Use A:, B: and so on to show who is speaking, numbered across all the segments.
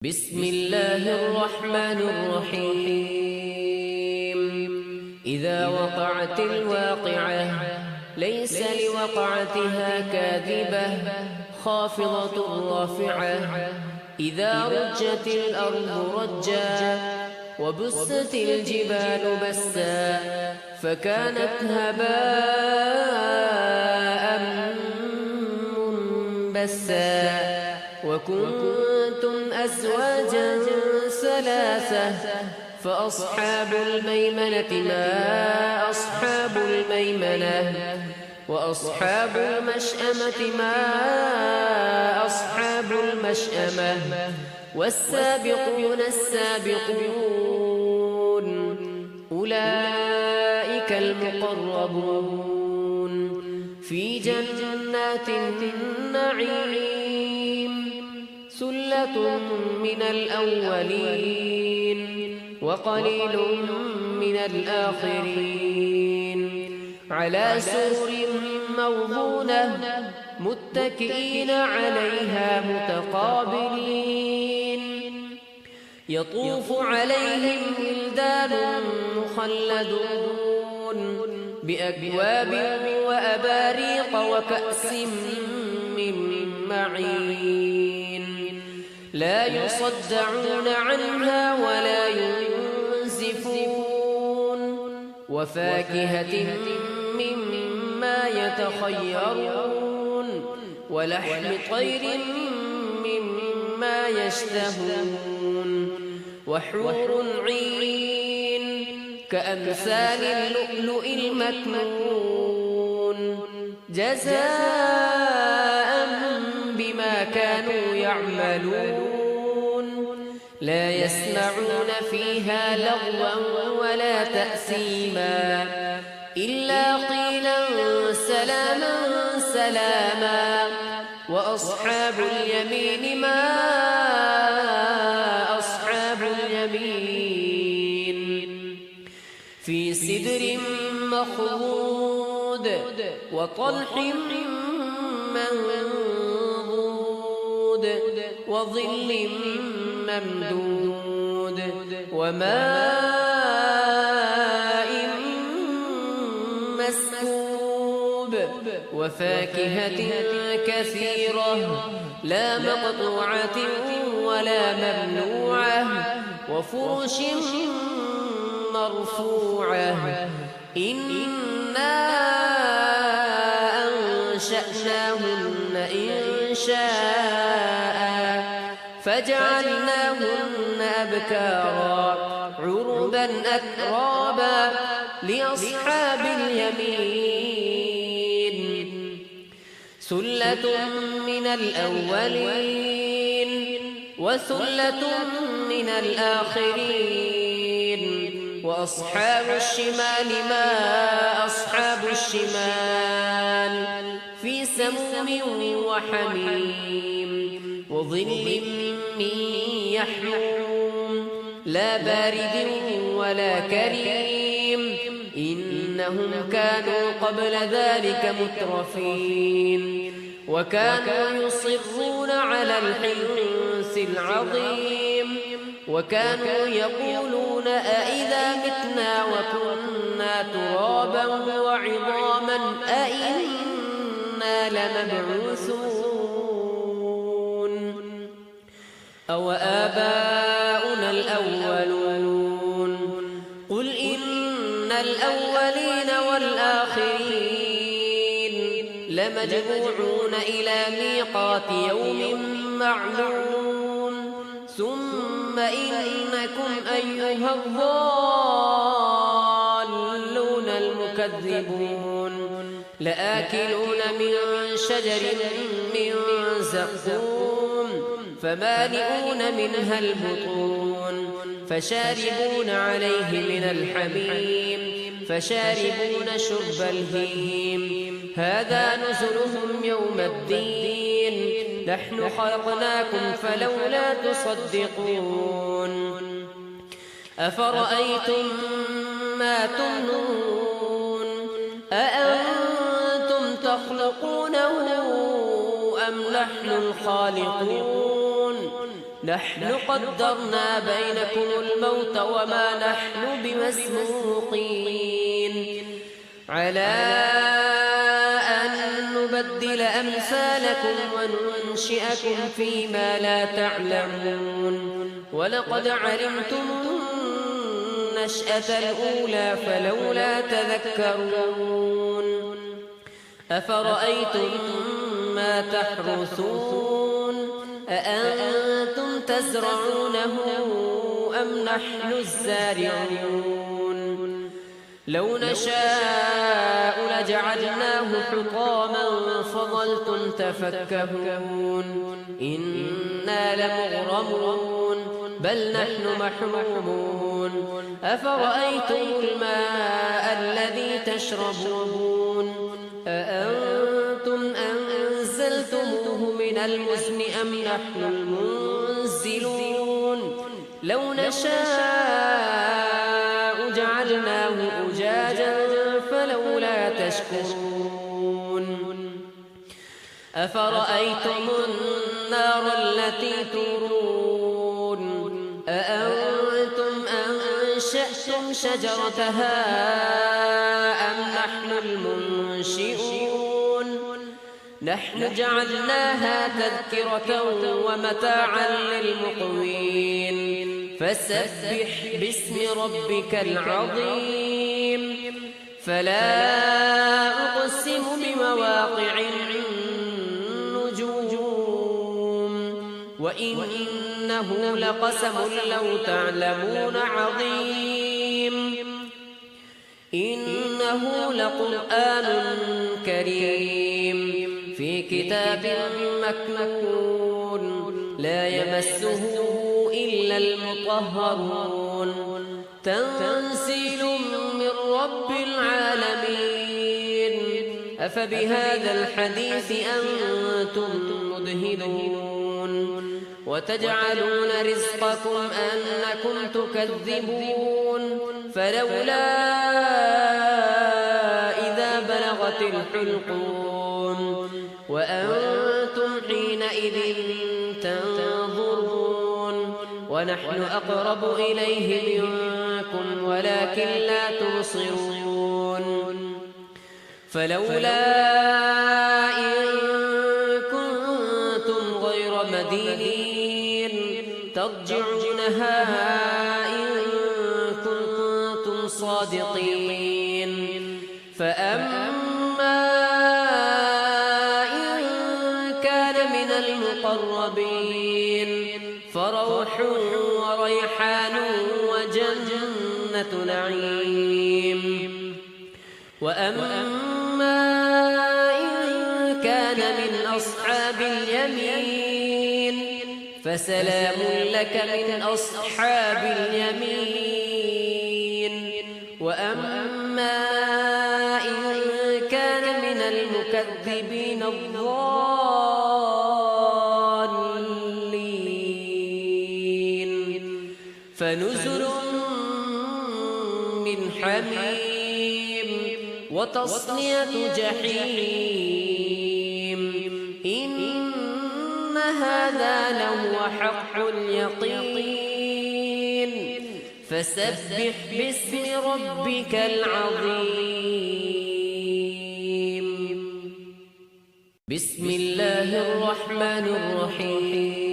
A: بسم الله الرحمن الرحيم. إذا وقعت الواقعة ليس لوقعتها كاذبة خافضة رافعة. إذا رجت الأرض رجا وبست الجبال بسا فكانت هباء منبسا وكنتم أزواجا ثلاثة فأصحاب الميمنة ما أصحاب الميمنة وأصحاب المشأمة ما أصحاب المشأمة والسابقون السابقون أولئك المقربون في جنات النعيم ثلة من الأولين وقليل من الآخرين على سرر موضونة متكئين عليها متقابلين يطوف عليهم ولدان مخلدون بأكواب وأباريق وكأس من معين لا يصدعون عنها ولا ينزفون وفاكهة مما يتخيرون ولحم طير مما يشتهون وحور عين كأمثال اللؤلؤ المكنون جزاء بما كانوا يعملون لا يسمعون فيها لغوا ولا تأثيما إلا قيلا سلاما سلاما وأصحاب اليمين ما أصحاب اليمين في سدر مخضود وطلح منضود وظل ممدود وماء مسكوب وفاكهة كثيرة لا مقطوعة ولا ممنوعة وفرش مرفوعة إنا أنشأناهن إنشاء فجعلناهن أبكارا عربا أترابا لأصحاب اليمين ثلة من الأولين وثلة من الآخرين وأصحاب الشمال ما أصحاب الشمال في سموم وحميم وظل من يحموم لا بارد ولا كريم إنهم كانوا قبل ذلك مترفين وكانوا يصرون على الحنث العظيم وكانوا يقولون أئذا متنا وكنا ترابا وعظاما أئنا لمبعوثون أو آباؤنا الأولون قل إن الأولين والآخرين لمجموعون إلى ميقات يوم معلوم ثم إنكم أيها الضالون المكذبون لآكلون من شجر من زقوم فمالئون منها البطون فشاربون عليه من الحميم فشاربون شرب الهيم هذا نزلهم يوم الدين نحن خلقناكم فلولا تصدقون أفرأيتم ما تمنون أأنتم تخلقونه أم نحن الخالقون نحن قدرنا بينكم الموت وما نحن بمسبوقين على أن نبدل أمثالكم وننشئكم فيما لا تعلمون ولقد علمتم النشأة الأولى فلولا تذكرون أفرأيتم ما تحرثون أأنتم تزرعونه أم نحن الزارعون لو نشاء لجعلناه حطاما فظلتم تفكهون إنا لمغرمون بل نحن محرومون أفرأيتم الماء الذي تشربون أأنتم أنزلتموه من المزن أم نحن المنزلون لو نشاء جعلناه أجاجا فلولا تشكرون أفرأيتم النار التي تورون أأنتم أنشأتم شجرتها أم نحن المنشئون نحن جعلناها تذكرة ومتاعا للمقوين فسبح باسم ربك العظيم فلا أقسم بمواقع النجوم وإنه لقسم لو تعلمون عظيم إنه لقرآن كريم في كتاب مكنون لا يمسه إلا المطهرون تنزيل من رب العالمين أفبهذا الحديث أنتم مدهنون وتجعلون رزقكم أنكم تكذبون فلولا إذا بلغت الحلقوم وأنتم حينئذ تنظرون ونحن أقرب إليه منكم ولكن لا تبصرون فلولا إن كنتم غير مدينين ترجعونها إن كنتم صادقين فأما إن كان من المقربين فروح وريحان وجنة نعيم وأما إن كان من أصحاب اليمين فسلام لك من أصحاب اليمين وأما إن كان من المكذبين الضالين فنزل من حميم وتصلية جحيم إن هذا لهو حق اليقين فسبح باسم ربك العظيم بسم الله الرحمن الرحيم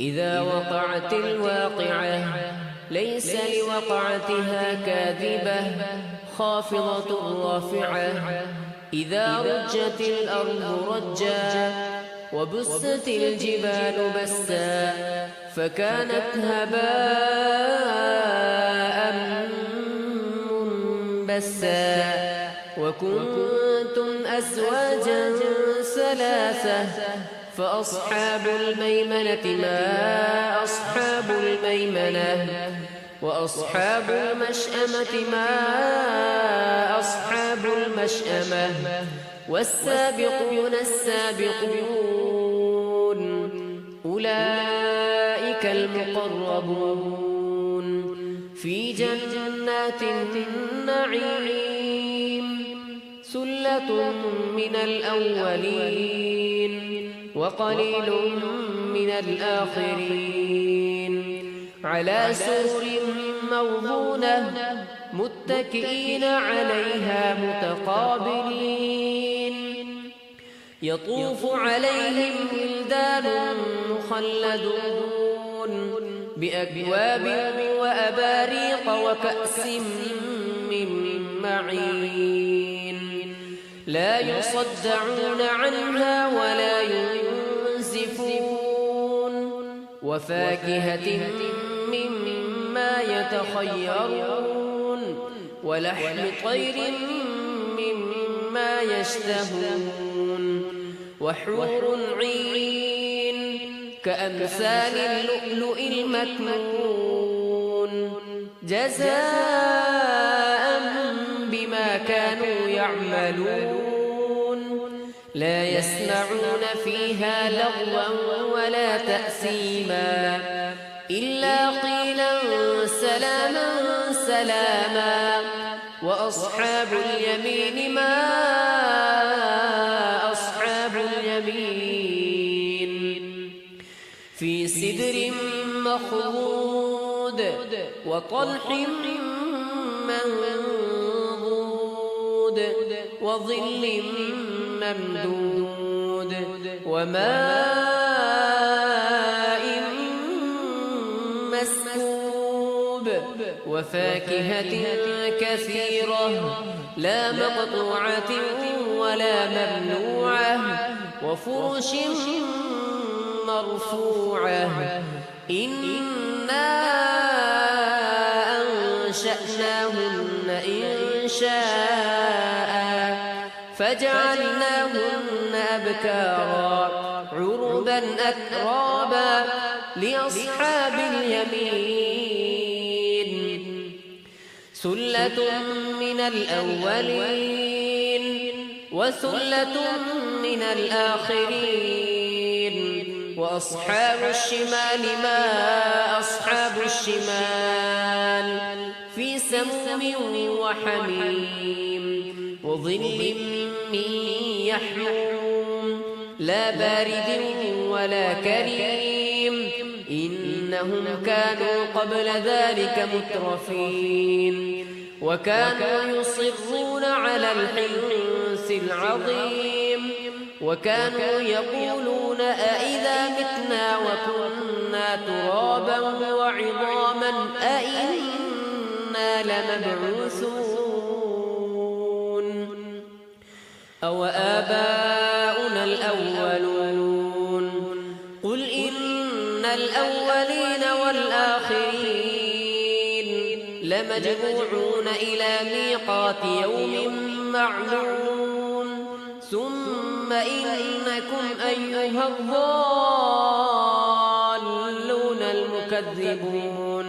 A: إذا وقعت الواقعة ليس لوقعتها كاذبة خافضة رافعة إذا رجت الأرض رجا وبست الجبال بسا فكانت هباء منبسا وكنتم أزواجا ثلاثة فأصحاب الميمنة ما أصحاب الميمنة وأصحاب المشأمة ما أصحاب المشأمة والسابقون السابقون أولئك المقربون في جنات النعيم ثلة من الأولين وقليل من الآخرين على سرر موضونة متكئين عليها متقابلين يطوف عليهم ولدان مخلدون بأكواب وأباريق وكأس من معين لا يصدعون عنها ولا ينزفون وفاكهة مما يتخيرون ولحم طير مما يشتهون وحور عين كأمثال اللؤلؤ المكنون جزاء بما كانوا يعملون لا يسمعون فيها لغوا ولا تأثيما إلا قيلا سلاما سلاما وأصحاب اليمين ما أصحاب اليمين في سدر مخضود وطلح منضود وظل ممدود وماء مسكوب وفاكهة كثيرة لا مقطوعة ولا ممنوعة وفرش مرفوعة إنا أنشأناهن إنشاء فجعلناهن أبكارا عربا أترابا لأصحاب اليمين ثلة من الأولين وثلة من الآخرين وأصحاب الشمال ما أصحاب الشمال في سموم وحميم وظل من يحموم لا بارد ولا كريم إنهم كانوا قبل ذلك مترفين وكانوا يصرون على الحنث العظيم وكانوا يقولون أئذا متنا وكنا ترابا وعظاما أئنا لمبعوثون أو آباؤنا الأولون قل إن الأولين والآخرين لمجموعون إلى ميقات يوم معلوم ثم إنكم أيها الضالون المكذبون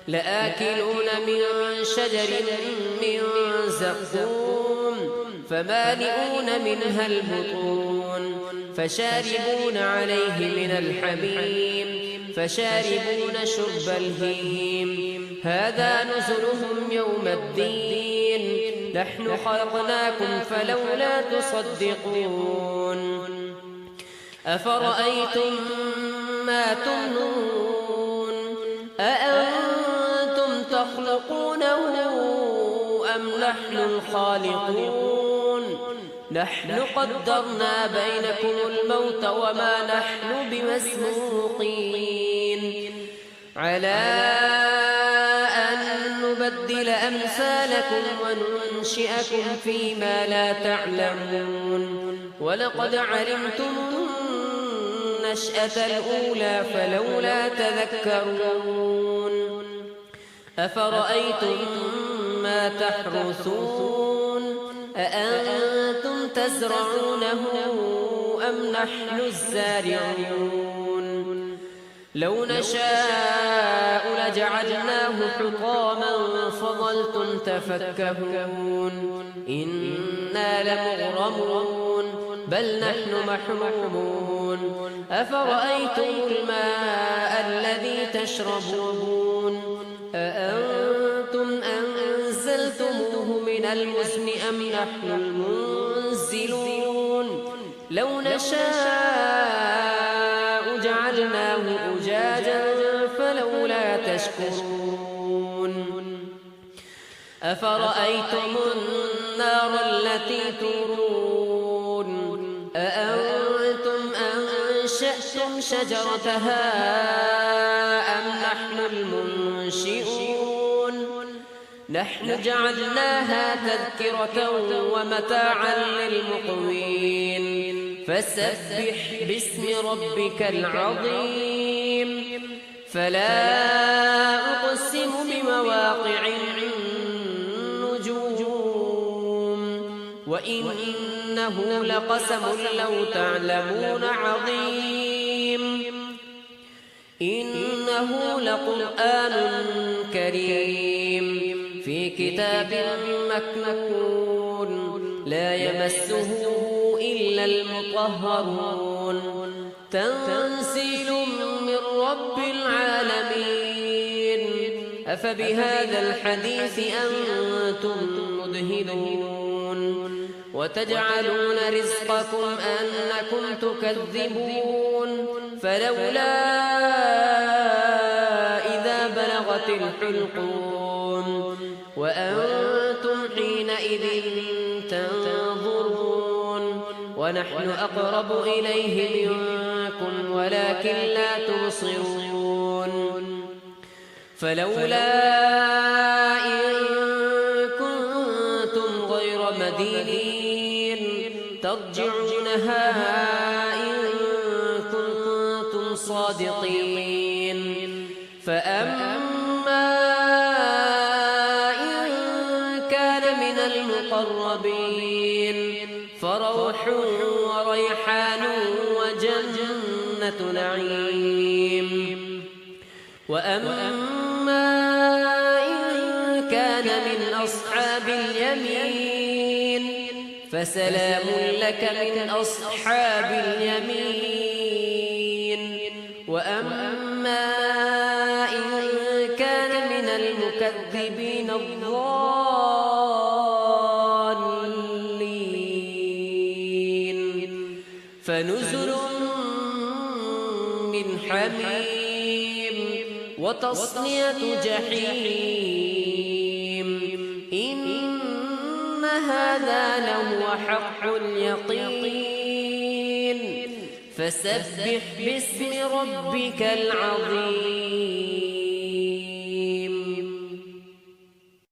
A: لآكلون من شجر من زقوم فمالئون منها البطون فشاربون عليه من الحميم فشاربون شرب الهيم هذا نزلهم يوم الدين نحن خلقناكم فلولا تصدقون أفرأيتم ما تمنون أأنتم تخلقونه أم نحن الخالقون نحن قدرنا بينكم الموت وما نحن بمسبوقين على أن نبدل أمثالكم وننشئكم فيما لا تعلمون ولقد علمتم النشأة الأولى فلولا تذكرون أفرأيتم ما تحرثون أأنتم تزرعونه أم نحن الزارعون لو نشاء لجعلناه حطاما فظلتم تفكهون إنا لمغرمون بل نحن محرومون أفرأيتم الماء الذي تشربون أأنتم أنزلتموه من المزن أم نحن المنزلون لو نشاء أجاجا فلولا تشكرون أفرأيتم النار التي تورون أأنتم أنشأتم شجرتها أم نحن المنشئون نحن جعلناها تذكرة ومتاعا للمقوين فسبح باسم ربك العظيم فلا أقسم بمواقع النجوم وإنه لقسم لو تعلمون عظيم إنه لقرآن كريم في كتاب مكنون لا يمسه إلا المطهرون تنزيل من رب العالمين أفبهذا الحديث أنتم مدهنون وتجعلون رزقكم أنكم تكذبون فلولا إذا بلغت الحلقون وأنتم حينئذ تنظرون ونحن أقرب إليه منكم ولكن لا تبصرون فلولا إن كنتم غير مدينين ترجعونها إن كنتم صادقين فأما إن كان من المقربين فروح وريحان وجنة نعيم وأما إن كان من أصحاب اليمين فسلام لك من أصحاب اليمين وأما إن كان من المكذبين الضالين فنزل من حميم وتصلية جحيم إن هذا لهو حق اليقين فسبح باسم ربك العظيم